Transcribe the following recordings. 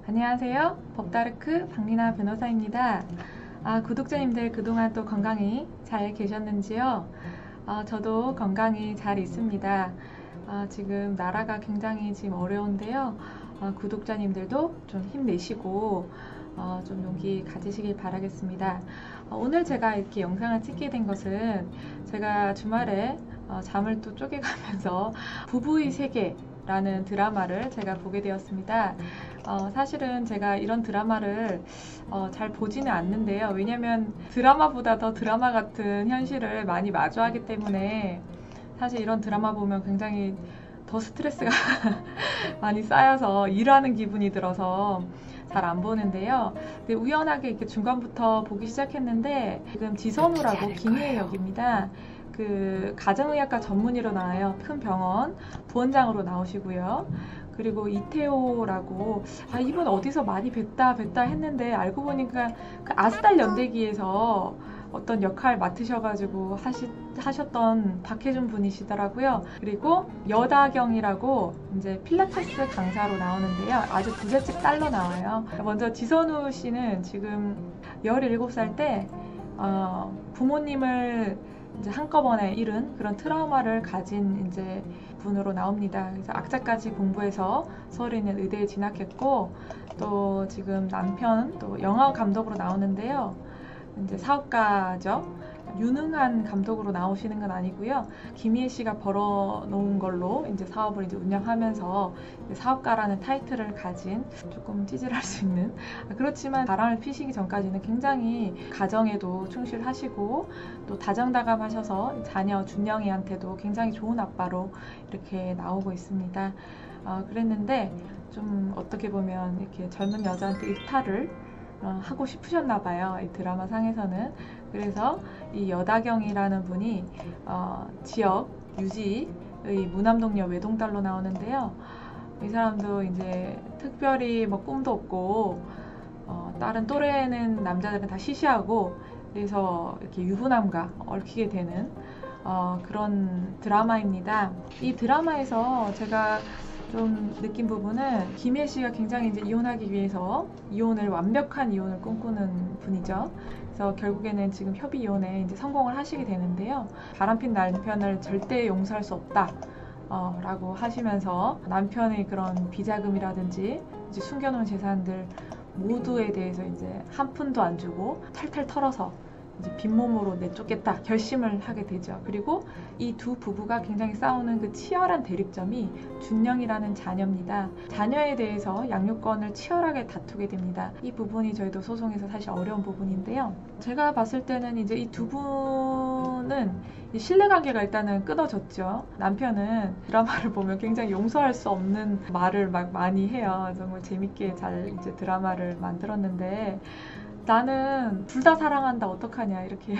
안녕하세요. 법다르크 박리나 변호사입니다. 구독자님들 그동안 또 건강히 잘 계셨는지요? 저도 건강히 잘 있습니다. 지금 나라가 굉장히 지금 어려운데요. 구독자님들도 좀 힘내시고 좀 용기 가지시길 바라겠습니다. 오늘 제가 이렇게 영상을 찍게 된 것은 제가 주말에 잠을 또 쪼개가면서 부부의 세계라는 드라마를 제가 보게 되었습니다. 사실은 제가 이런 드라마를 잘 보지는 않는데요. 왜냐면 드라마보다 더 드라마 같은 현실을 많이 마주하기 때문에 사실 이런 드라마 보면 굉장히 더 스트레스가 많이 쌓여서 일하는 기분이 들어서 잘 안 보는데요. 근데 우연하게 이렇게 중간부터 보기 시작했는데 지금 지선우라고 김희애 역입니다. 그 가정의학과 전문의로 나와요. 큰 병원 부원장으로 나오시고요. 그리고 이태호라고 이분 어디서 많이 뵀다 했는데 알고 보니까 그 아스달 연대기에서 어떤 역할 맡으셔가지고 하셨던 박혜준 분이시더라고요. 그리고 여다경이라고 이제 필라테스 강사로 나오는데요. 아주 부잣집 딸로 나와요. 먼저 지선우 씨는 지금 17살 때 부모님을 이제 한꺼번에 잃은 그런 트라우마를 가진 이제 분으로 나옵니다. 그래서 악사까지 공부해서 서울에 있는 의대에 진학했고, 또 지금 남편 또 영화 감독으로 나오는데요. 이제 사업가죠. 유능한 감독으로 나오시는 건 아니고요. 김희애 씨가 벌어놓은 걸로 이제 사업을 이제 운영하면서 이제 사업가라는 타이틀을 가진 조금 찌질할 수 있는, 그렇지만 바람을 피시기 전까지는 굉장히 가정에도 충실하시고 또 다정다감하셔서 자녀 준영이한테도 굉장히 좋은 아빠로 이렇게 나오고 있습니다. 그랬는데 좀 어떻게 보면 이렇게 젊은 여자한테 일탈을 하고 싶으셨나 봐요. 이 드라마 상에서는. 그래서 이 여다경이라는 분이 지역 유지의 무남동녀 외동딸로 나오는데요. 이 사람도 이제 특별히 뭐 꿈도 없고 다른 또래는 남자들은 다 시시하고, 그래서 이렇게 유부남과 얽히게 되는 그런 드라마입니다. 이 드라마에서 제가 좀 느낀 부분은 김혜 씨가 굉장히 이제 이혼하기 위해서 완벽한 이혼을 꿈꾸는 분이죠. 그래서 결국에는 지금 협의 이혼에 이제 성공을 하시게 되는데요. 바람핀 남편을 절대 용서할 수 없다. 라고 하시면서 남편의 그런 비자금이라든지 이제 숨겨놓은 재산들 모두에 대해서 이제 한 푼도 안 주고 탈탈 털어서 이제 빈몸으로 내쫓겠다 결심을 하게 되죠. 그리고 이 두 부부가 굉장히 싸우는 그 치열한 대립점이 준영이라는 자녀입니다. 자녀에 대해서 양육권을 치열하게 다투게 됩니다. 이 부분이 저희도 소송에서 사실 어려운 부분인데요. 제가 봤을 때는 이제 이 두 분은 신뢰관계가 일단은 끊어졌죠. 남편은 드라마를 보면 굉장히 용서할 수 없는 말을 막 많이 해요. 정말 재밌게 잘 이제 드라마를 만들었는데, 나는 둘 다 사랑한다 어떡하냐 이렇게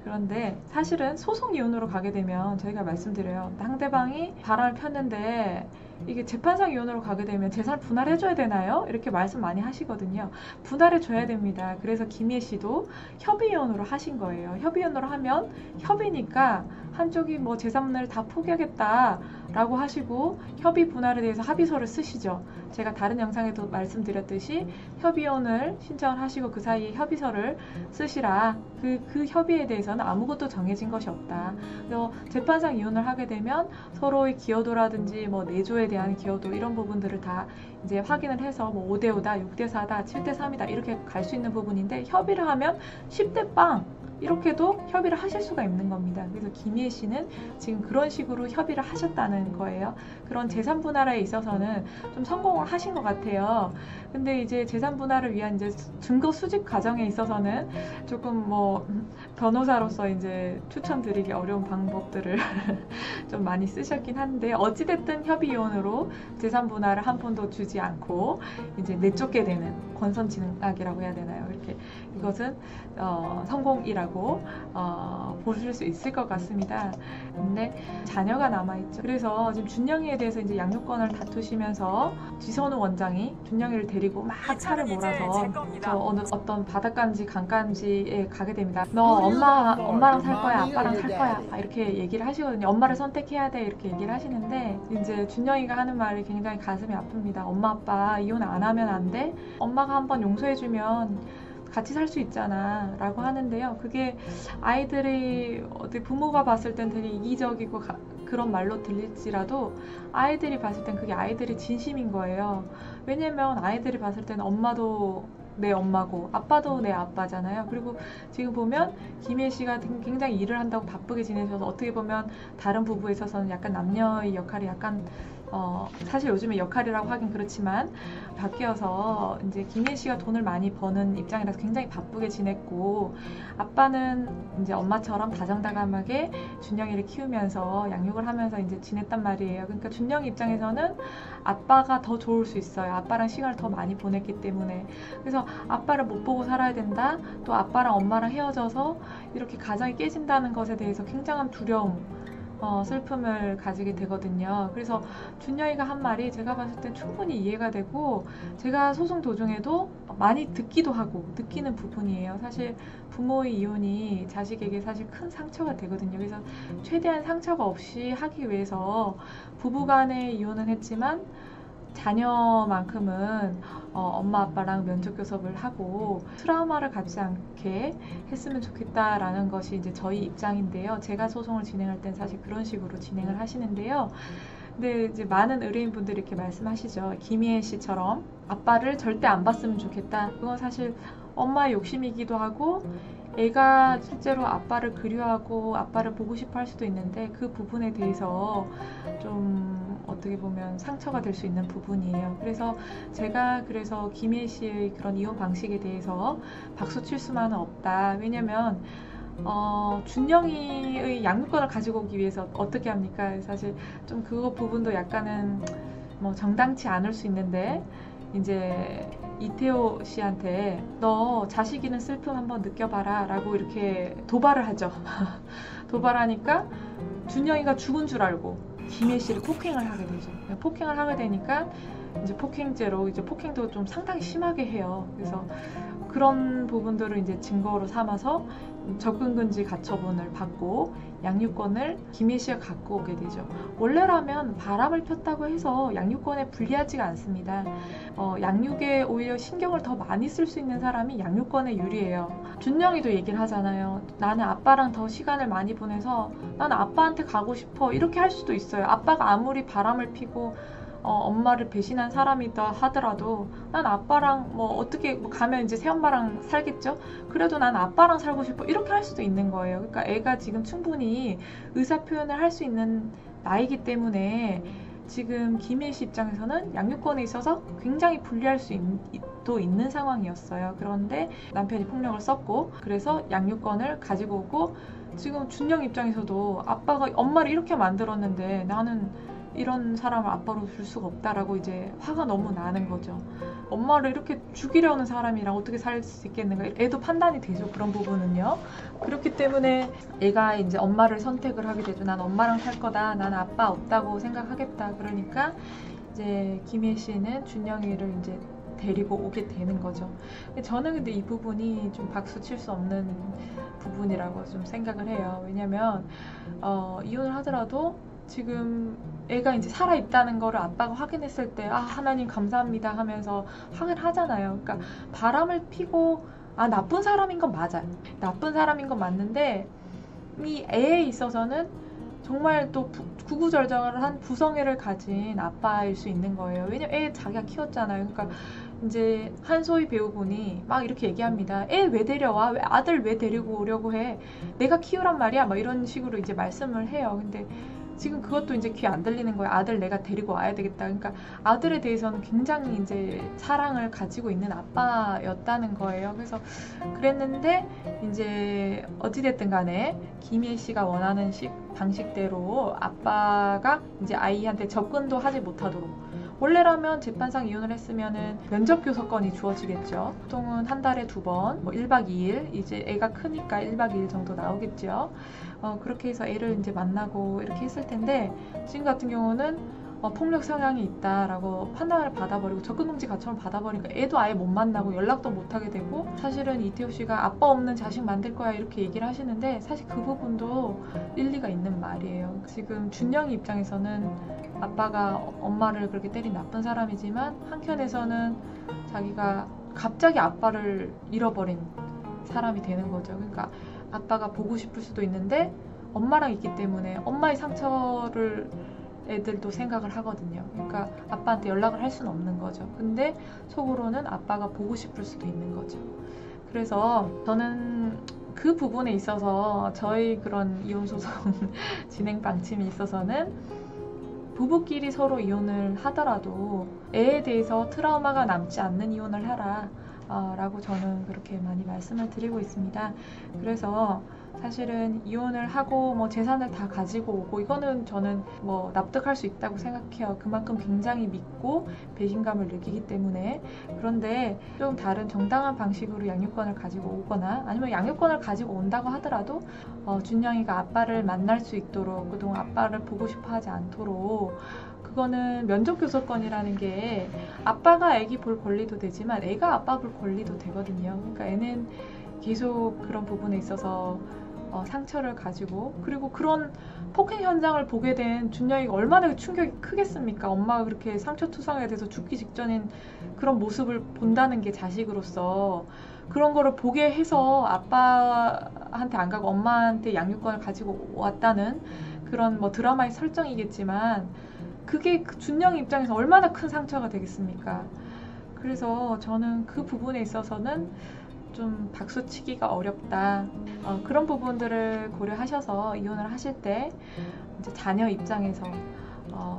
그런데 사실은 소송 이혼으로 가게 되면 저희가 말씀드려요. 상대방이 바람을 폈는데 이게 재판상 이혼으로 가게 되면 재산을 분할해줘야 되나요? 이렇게 말씀 많이 하시거든요. 분할해줘야 됩니다. 그래서 김희애 씨도 협의 이혼으로 하신 거예요. 협의 이혼으로 하면 협의니까 한쪽이 뭐 재산을 다 포기하겠다 라고 하시고 협의 분할에 대해서 합의서를 쓰시죠. 제가 다른 영상에도 말씀드렸듯이 협의원을 신청을 하시고 그 사이에 협의서를 쓰시라. 그 협의에 대해서는 아무것도 정해진 것이 없다. 그래서 재판상 이혼을 하게 되면 서로의 기여도라든지 뭐 내조에 대한 기여도 이런 부분들을 다 이제 확인을 해서 뭐 5대5다, 6대4다, 7대3이다 이렇게 갈 수 있는 부분인데, 협의를 하면 10대 빵 이렇게도 협의를 하실 수가 있는 겁니다. 그래서 김희애 씨는 지금 그런 식으로 협의를 하셨다는 거예요. 그런 재산 분할에 있어서는 좀 성공을 하신 것 같아요. 근데 이제 재산 분할을 위한 이제 증거 수집 과정에 있어서는 조금 뭐 변호사로서 이제 추천드리기 어려운 방법들을 좀 많이 쓰셨긴 한데, 어찌됐든 협의 이혼으로 재산 분할을 한 푼도 주지 않고 이제 내쫓게 되는 권선징악이라고 해야 되나요? 이렇게 이것은 성공이라고 부분이라고 보실 수 있을 것 같습니다. 근데 자녀가 남아있죠. 그래서 지금 준영이에 대해서 이제 양육권을 다투시면서 지선우 원장이 준영이를 데리고 막 차를 몰아서 저 어떤 바닷가인지 강가인지에 가게 됩니다. 너 엄마랑 살 거야, 아빠랑 살 거야, 이렇게 얘기를 하시거든요. 엄마를 선택해야 돼, 이렇게 얘기를 하시는데 이제 준영이가 하는 말이 굉장히 가슴이 아픕니다. 엄마 아빠 이혼 안 하면 안 돼? 엄마가 한번 용서해주면 같이 살 수 있잖아 라고 하는데요. 그게 아이들이 부모가 봤을 땐 되게 이기적이고 그런 말로 들릴지라도 아이들이 봤을 땐 그게 아이들의 진심인 거예요. 왜냐면 아이들이 봤을 때는 엄마도 내 엄마고 아빠도 내 아빠잖아요. 그리고 지금 보면 김혜 씨가 굉장히 일을 한다고 바쁘게 지내셔서 어떻게 보면 다른 부부에 있어서는 약간 남녀의 역할이 약간 사실 요즘에 역할이라고 하긴 그렇지만 바뀌어서 이제 김혜 씨가 돈을 많이 버는 입장이라서 굉장히 바쁘게 지냈고 아빠는 이제 엄마처럼 다정다감하게 준영이를 키우면서 양육을 하면서 이제 지냈단 말이에요. 그러니까 준영이 입장에서는 아빠가 더 좋을 수 있어요. 아빠랑 시간을 더 많이 보냈기 때문에. 그래서 아빠를 못 보고 살아야 된다. 또 아빠랑 엄마랑 헤어져서 이렇게 가정이 깨진다는 것에 대해서 굉장한 두려움, 슬픔을 가지게 되거든요. 그래서 준영이가 한 말이 제가 봤을 땐 충분히 이해가 되고 제가 소송 도중에도 많이 듣기도 하고 느끼는 부분이에요. 사실 부모의 이혼이 자식에게 사실 큰 상처가 되거든요. 그래서 최대한 상처가 없이 하기 위해서 부부간의 이혼은 했지만 자녀만큼은 엄마 아빠랑 면접 교섭을 하고 트라우마를 갖지 않게 했으면 좋겠다라는 것이 이제 저희 입장인데요. 제가 소송을 진행할 땐 사실 그런 식으로 진행을 하시는데요. 근데 이제 많은 의뢰인분들이 이렇게 말씀하시죠. 김희애 씨처럼 아빠를 절대 안 봤으면 좋겠다. 그건 사실 엄마의 욕심이기도 하고 애가 실제로 아빠를 그리워하고 아빠를 보고 싶어 할 수도 있는데 그 부분에 대해서 좀 어떻게 보면 상처가 될 수 있는 부분이에요. 그래서 제가 김혜 씨의 그런 이혼 방식에 대해서 박수 칠 수만은 없다. 왜냐면 준영이의 양육권을 가지고 오기 위해서 어떻게 합니까? 사실 좀 그거 부분도 약간은 뭐 정당치 않을 수 있는데 이제 이태호 씨한테 너 자식 잃은 슬픔 한번 느껴봐라 라고 이렇게 도발을 하죠. 도발하니까 준영이가 죽은 줄 알고 김혜 씨를 폭행을 하게 되죠. 폭행을 하게 되니까 이제 폭행죄로 이제 폭행도 좀 상당히 심하게 해요. 그래서 그런 부분들을 이제 증거로 삼아서 접근금지 가처분을 받고 양육권을 김혜 씨가 갖고 오게 되죠. 원래라면 바람을 폈다고 해서 양육권에 불리하지가 않습니다. 양육에 오히려 신경을 더 많이 쓸 수 있는 사람이 양육권에 유리해요. 준영이도 얘기를 하잖아요. 나는 아빠랑 더 시간을 많이 보내서 나는 아빠한테 가고 싶어. 이렇게 할 수도 있어요. 아빠가 아무리 바람을 피고 엄마를 배신한 사람이다 하더라도 난 아빠랑 어떻게 가면 이제 새엄마랑 살겠죠? 그래도 난 아빠랑 살고 싶어. 이렇게 할 수도 있는 거예요. 그러니까 애가 지금 충분히 의사표현을 할 수 있는 나이기 때문에 지금 김혜 씨 입장에서는 양육권에 있어서 굉장히 불리할 수도 있는 상황이었어요. 그런데 남편이 폭력을 썼고 그래서 양육권을 가지고 오고 지금 준영 입장에서도 아빠가 엄마를 이렇게 만들었는데 나는 이런 사람을 아빠로 줄 수가 없다라고 이제 화가 너무 나는 거죠. 엄마를 이렇게 죽이려는 사람이랑 어떻게 살 수 있겠는가. 애도 판단이 되죠. 그런 부분은요. 그렇기 때문에 애가 이제 엄마를 선택을 하게 되죠. 난 엄마랑 살 거다. 난 아빠 없다고 생각하겠다. 그러니까 이제 김혜 씨는 준영이를 이제 데리고 오게 되는 거죠. 저는 근데 이 부분이 좀 박수 칠 수 없는 부분이라고 좀 생각을 해요. 왜냐면 이혼을 하더라도 지금 애가 이제 살아있다는 거를 아빠가 확인했을 때 하나님 감사합니다 하면서 확인하잖아요. 그러니까 바람을 피고 나쁜 사람인 건 맞아요. 나쁜 사람인 건 맞는데 이 애에 있어서는 정말 또 구구절절한 부성애를 가진 아빠일 수 있는 거예요. 왜냐면 애 자기가 키웠잖아요. 그러니까 이제 한소희 배우분이 막 이렇게 얘기합니다. 애 왜 데려와? 왜 아들 왜 데리고 오려고 해? 내가 키우란 말이야? 막 이런 식으로 이제 말씀을 해요. 근데 지금 그것도 이제 귀에 안 들리는 거예요. 아들 내가 데리고 와야 되겠다. 그러니까 아들에 대해서는 굉장히 이제 사랑을 가지고 있는 아빠였다는 거예요. 그래서 그랬는데 이제 어찌됐든 간에 김혜 씨가 원하는 방식대로 아빠가 이제 아이한테 접근도 하지 못하도록 원래라면 재판상 이혼을 했으면은 면접 교섭권이 주어지겠죠. 보통은 한 달에 2번, 뭐 1박 2일, 이제 애가 크니까 1박 2일 정도 나오겠죠. 그렇게 해서 애를 이제 만나고 이렇게 했을 텐데, 지금 같은 경우는 폭력 성향이 있다라고 판단을 받아버리고 접근금지 가처분 받아버리니까 애도 아예 못 만나고 연락도 못 하게 되고, 사실은 이태호 씨가 아빠 없는 자식 만들 거야 이렇게 얘기를 하시는데 사실 그 부분도 일리가 있는 말이에요. 지금 준영이 입장에서는 아빠가 엄마를 그렇게 때린 나쁜 사람이지만 한켠에서는 자기가 갑자기 아빠를 잃어버린 사람이 되는 거죠. 그러니까 아빠가 보고 싶을 수도 있는데 엄마랑 있기 때문에 엄마의 상처를 애들도 생각을 하거든요. 그러니까 아빠한테 연락을 할 수는 없는 거죠. 근데 속으로는 아빠가 보고 싶을 수도 있는 거죠. 그래서 저는 그 부분에 있어서 저희 그런 이혼소송 진행 방침에 있어서는 부부끼리 서로 이혼을 하더라도 애에 대해서 트라우마가 남지 않는 이혼을 하라 라고 저는 그렇게 많이 말씀을 드리고 있습니다. 그래서 사실은 이혼을 하고 뭐 재산을 다 가지고 오고 이거는 저는 뭐 납득할 수 있다고 생각해요. 그만큼 굉장히 믿고 배신감을 느끼기 때문에. 그런데 좀 다른 정당한 방식으로 양육권을 가지고 오거나 아니면 양육권을 가지고 온다고 하더라도 준영이가 아빠를 만날 수 있도록, 그동안 아빠를 보고 싶어 하지 않도록, 그거는 면접교섭권이라는 게 아빠가 애기 볼 권리도 되지만 애가 아빠 볼 권리도 되거든요. 그러니까 애는 계속 그런 부분에 있어서 상처를 가지고, 그리고 그런 폭행 현장을 보게 된 준영이가 얼마나 충격이 크겠습니까? 엄마가 그렇게 상처투성이가 돼서 죽기 직전인 그런 모습을 본다는 게 자식으로서 그런 거를 보게 해서 아빠한테 안 가고 엄마한테 양육권을 가지고 왔다는 그런 뭐 드라마의 설정이겠지만 그게 준영이 입장에서 얼마나 큰 상처가 되겠습니까? 그래서 저는 그 부분에 있어서는 좀 박수치기가 어렵다. 그런 부분들을 고려하셔서 이혼을 하실 때 이제 자녀 입장에서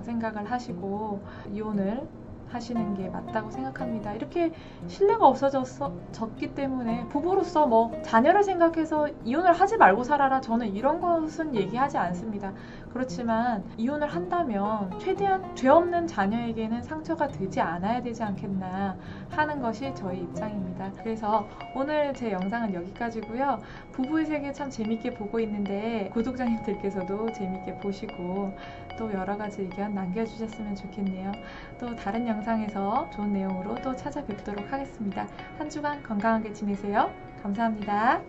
생각을 하시고 이혼을 하시는 게 맞다고 생각합니다. 이렇게 신뢰가 없어졌기 때문에 부부로서 뭐 자녀를 생각해서 이혼을 하지 말고 살아라, 저는 이런 것은 얘기하지 않습니다. 그렇지만 이혼을 한다면 최대한 죄 없는 자녀에게는 상처가 되지 않아야 되지 않겠나 하는 것이 저희 입장입니다. 그래서 오늘 제 영상은 여기까지고요. 부부의 세계 참 재밌게 보고 있는데 구독자님들께서도 재밌게 보시고 또 여러 가지 의견 남겨주셨으면 좋겠네요. 또 다른 영상에서 좋은 내용으로 또 찾아뵙도록 하겠습니다. 한 주간 건강하게 지내세요. 감사합니다.